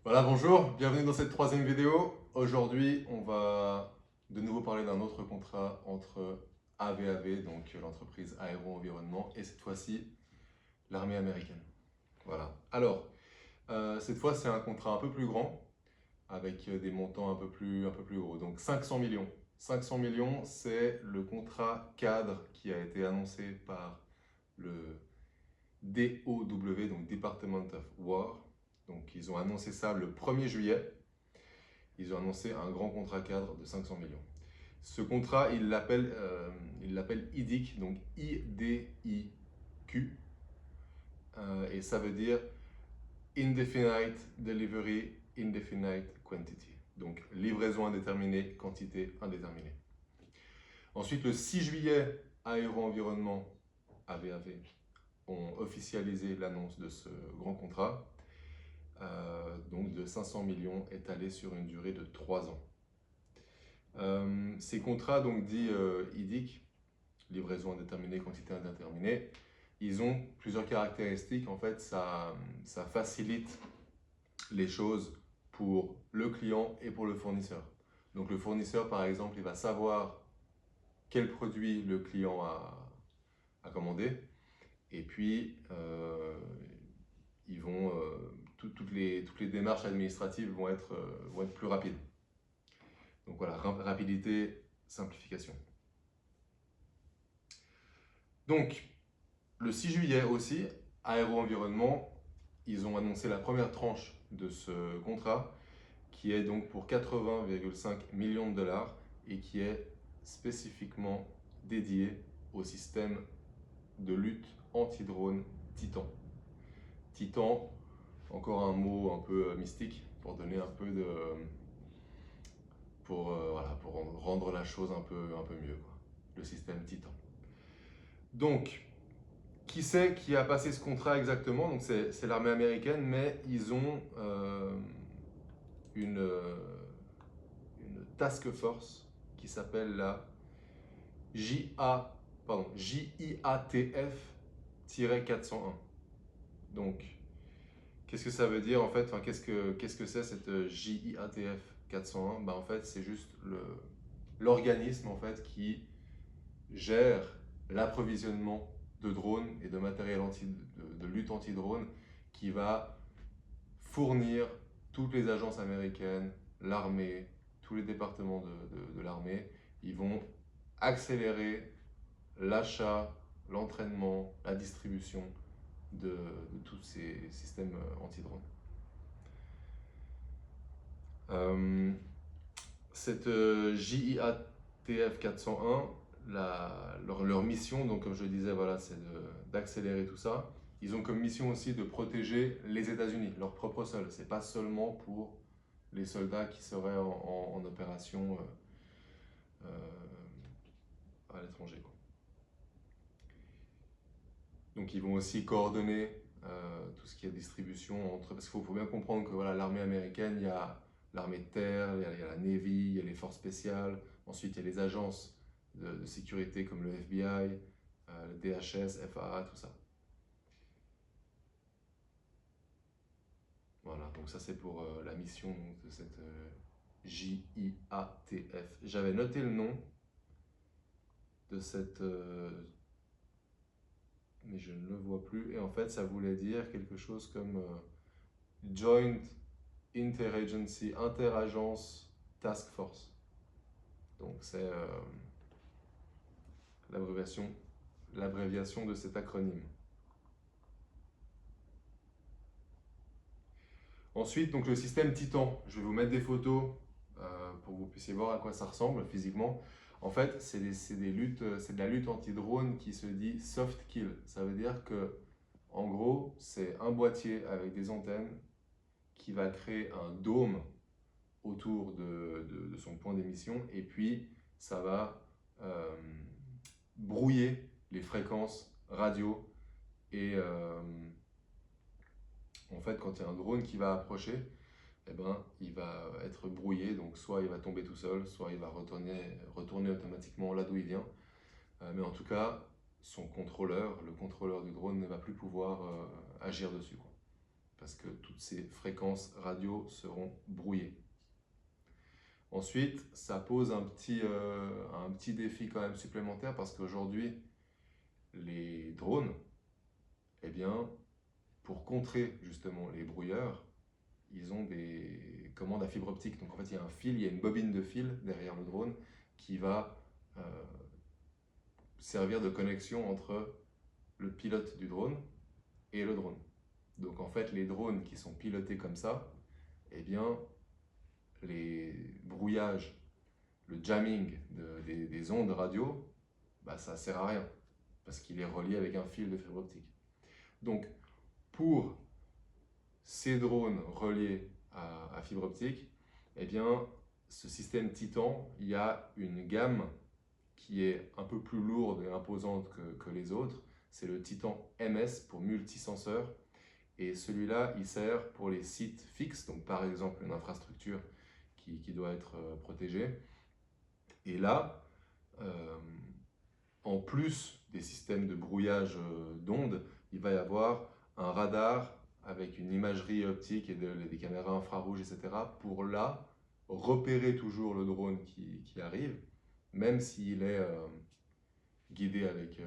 Voilà, bonjour, bienvenue dans cette troisième vidéo. Aujourd'hui, on va de nouveau parler d'un autre contrat entre AVAV, donc l'entreprise Aéro-Environnement, et cette fois-ci l'armée américaine. Voilà. Alors, cette fois, c'est un contrat un peu plus grand, avec des montants un peu plus gros. Donc 500 millions. 500 millions, c'est le contrat cadre qui a été annoncé par le DOW, donc Department of War. Donc ils ont annoncé ça le 1er juillet. Ils ont annoncé un grand contrat cadre de 500 millions. Ce contrat, ils l'appellent IDIQ, donc IDIQ, et ça veut dire Indefinite Delivery, Indefinite Quantity. Donc livraison indéterminée, quantité indéterminée. Ensuite, le 6 juillet, Aéro-Environnement, AVAV, ont officialisé l'annonce de ce grand contrat, donc de 500 millions étalés sur une durée de 3 ans. Ces contrats, donc dits IDIQ, livraison indéterminée, quantité indéterminée, ils ont plusieurs caractéristiques. En fait, ça facilite les choses pour le client et pour le fournisseur. Donc le fournisseur, par exemple, il va savoir quel produit le client a commandé, et puis toutes les démarches administratives vont être plus rapides. Donc voilà, rapidité, simplification. Donc, le 6 juillet aussi, Aéro-Environnement, ils ont annoncé la première tranche de ce contrat, qui est donc pour 80,5 millions de dollars et qui est spécifiquement dédié au système de lutte anti-drone Titan. Titan, encore un mot un peu mystique pour donner un peu de... pour rendre la chose un peu mieux, quoi. Le système Titan. Donc, qui c'est qui a passé ce contrat exactement? Donc c'est l'armée américaine, mais ils ont une task force qui s'appelle la JIATF-401. Donc, qu'est-ce que ça veut dire en fait? Enfin, qu'est-ce que c'est cette JIATF 401? En fait, c'est juste l'organisme en fait qui gère l'approvisionnement de drones et de matériel de lutte anti-drone, qui va fournir toutes les agences américaines, l'armée, tous les départements de l'armée. Ils vont accélérer l'achat, l'entraînement, la distribution de tous ces systèmes anti-drones. Cette JIATF 401, leur mission, donc comme je le disais, voilà, c'est d'accélérer tout ça. Ils ont comme mission aussi de protéger les États-Unis, leur propre sol. C'est pas seulement pour les soldats qui seraient en opération à l'étranger, quoi. Donc ils vont aussi coordonner tout ce qui est distribution entre... Parce qu'il faut bien comprendre que voilà, l'armée américaine, il y a l'armée de terre, il y a la Navy, il y a les forces spéciales. Ensuite, il y a les agences de sécurité comme le FBI, le DHS, FAA, tout ça. Voilà, donc ça c'est pour la mission de cette JIATF. J'avais noté le nom de cette... mais je ne le vois plus. Et en fait, ça voulait dire quelque chose comme Joint Interagency, Interagence Task Force. Donc c'est l'abréviation de cet acronyme. Ensuite, donc le système Titan. Je vais vous mettre des photos pour que vous puissiez voir à quoi ça ressemble physiquement. En fait, c'est de la lutte anti-drone qui se dit soft kill. Ça veut dire que, en gros, c'est un boîtier avec des antennes qui va créer un dôme autour de son point d'émission, et puis ça va brouiller les fréquences radio, et en fait quand il y a un drone qui va approcher, eh ben, il va être brouillé, donc soit il va tomber tout seul, soit il va retourner automatiquement là d'où il vient, mais en tout cas son contrôleur, le contrôleur du drone ne va plus pouvoir agir dessus, quoi. parce que toutes ces fréquences radio seront brouillées. Ensuite, ça pose un petit défi quand même supplémentaire parce qu'aujourd'hui, les drones, eh bien, pour contrer justement les brouilleurs, ils ont des commandes à fibre optique. Donc en fait, il y a un fil, il y a une bobine de fil derrière le drone qui va servir de connexion entre le pilote du drone et le drone. Donc en fait, les drones qui sont pilotés comme ça, eh bien, les brouillages, le jamming des ondes radio, bah, ça ne sert à rien parce qu'il est relié avec un fil de fibre optique. Donc, pour ces drones reliés à fibre optique, eh bien, ce système Titan, il y a une gamme qui est un peu plus lourde et imposante que les autres. C'est le Titan MS pour multisenseur. Et celui-là, il sert pour les sites fixes, donc par exemple une infrastructure qui doit être protégée. Et là, en plus des systèmes de brouillage d'ondes, il va y avoir un radar avec une imagerie optique et des caméras infrarouges, etc. pour là repérer toujours le drone qui arrive, même s'il est guidé avec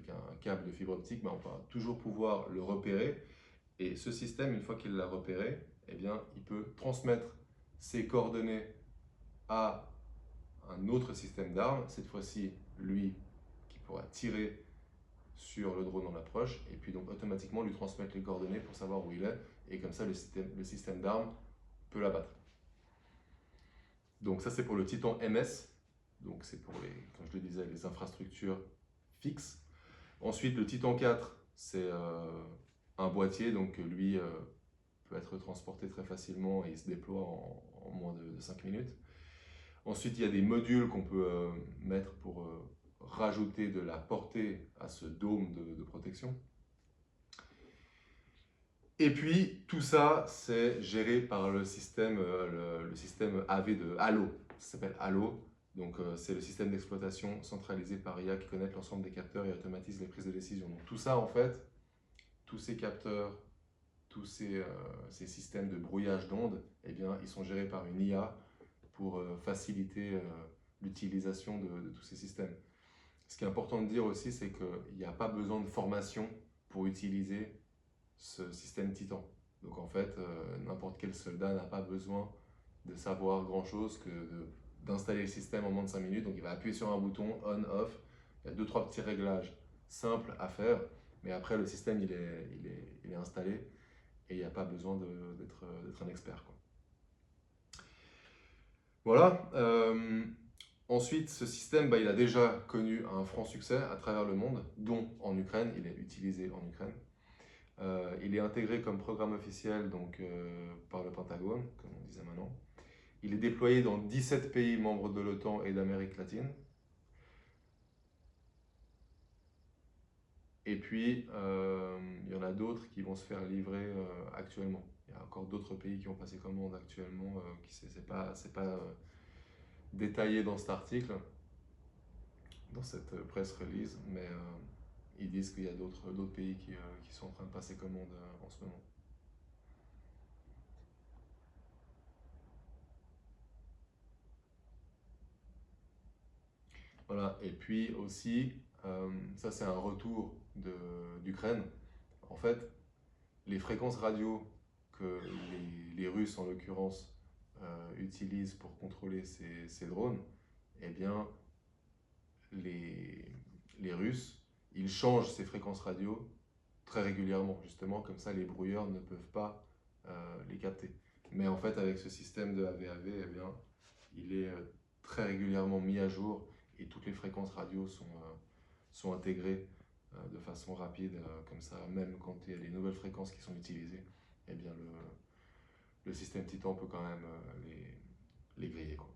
un câble de fibre optique, ben on va toujours pouvoir le repérer. Et ce système, une fois qu'il l'a repéré, eh bien, il peut transmettre ses coordonnées à un autre système d'armes, cette fois-ci lui qui pourra tirer sur le drone en approche, et puis donc automatiquement lui transmettre les coordonnées pour savoir où il est, et comme ça le système d'armes peut l'abattre. Donc ça c'est pour le Titan MS, donc c'est pour les, comme je le disais, les infrastructures fixes. Ensuite le Titan 4, c'est un boîtier, donc lui peut être transporté très facilement et il se déploie en moins de 5 minutes. Ensuite, il y a des modules qu'on peut mettre pour rajouter de la portée à ce dôme de protection. Et puis, tout ça, c'est géré par le système AV de Halo. Ça s'appelle Halo. Donc, c'est le système d'exploitation centralisé par IA qui connecte l'ensemble des capteurs et automatise les prises de décision. Donc, tout ça, en fait, tous ces capteurs, tous ces systèmes de brouillage d'ondes, eh bien, ils sont gérés par une IA pour faciliter l'utilisation de tous ces systèmes. Ce qui est important de dire aussi, c'est qu'il n'y a pas besoin de formation pour utiliser ce système Titan. Donc en fait, n'importe quel soldat n'a pas besoin de savoir grand-chose que d'installer le système en moins de 5 minutes. Donc il va appuyer sur un bouton on, off. Il y a 2-3 petits réglages simples à faire, mais après le système il est installé et il n'y a pas besoin d'être un expert, quoi. Voilà. Ensuite, ce système, il a déjà connu un franc succès à travers le monde, dont en Ukraine. Il est utilisé en Ukraine. Il est intégré comme programme officiel donc, par le Pentagone, comme on disait maintenant. Il est déployé dans 17 pays membres de l'OTAN et d'Amérique latine. Et puis, il y en a d'autres qui vont se faire livrer actuellement. Il y a encore d'autres pays qui ont passé commande actuellement, c'est pas détaillé dans cet article, dans cette press release, mais ils disent qu'il y a d'autres pays qui sont en train de passer commande en ce moment. Voilà, et puis aussi, ça c'est un retour d'Ukraine. En fait, les fréquences radio que les Russes en l'occurrence utilisent pour contrôler ces drones, eh bien, les Russes, ils changent ces fréquences radio très régulièrement, justement, comme ça les brouilleurs ne peuvent pas les capter. Mais en fait, avec ce système de AVAV, eh bien, il est très régulièrement mis à jour et toutes les fréquences radio sont intégrées de façon rapide, comme ça, même quand il y a des nouvelles fréquences qui sont utilisées, eh bien, le système Titan peut quand même les griller, quoi.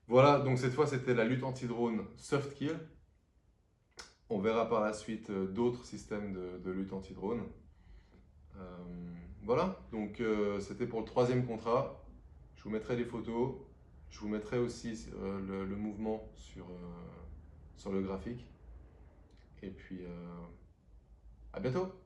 Voilà, donc cette fois c'était la lutte anti-drone soft kill. On verra par la suite d'autres systèmes de lutte anti-drone. Voilà, donc c'était pour le 3e contrat. Je vous mettrai les photos. Je vous mettrai aussi le mouvement sur le graphique. Et puis, à bientôt!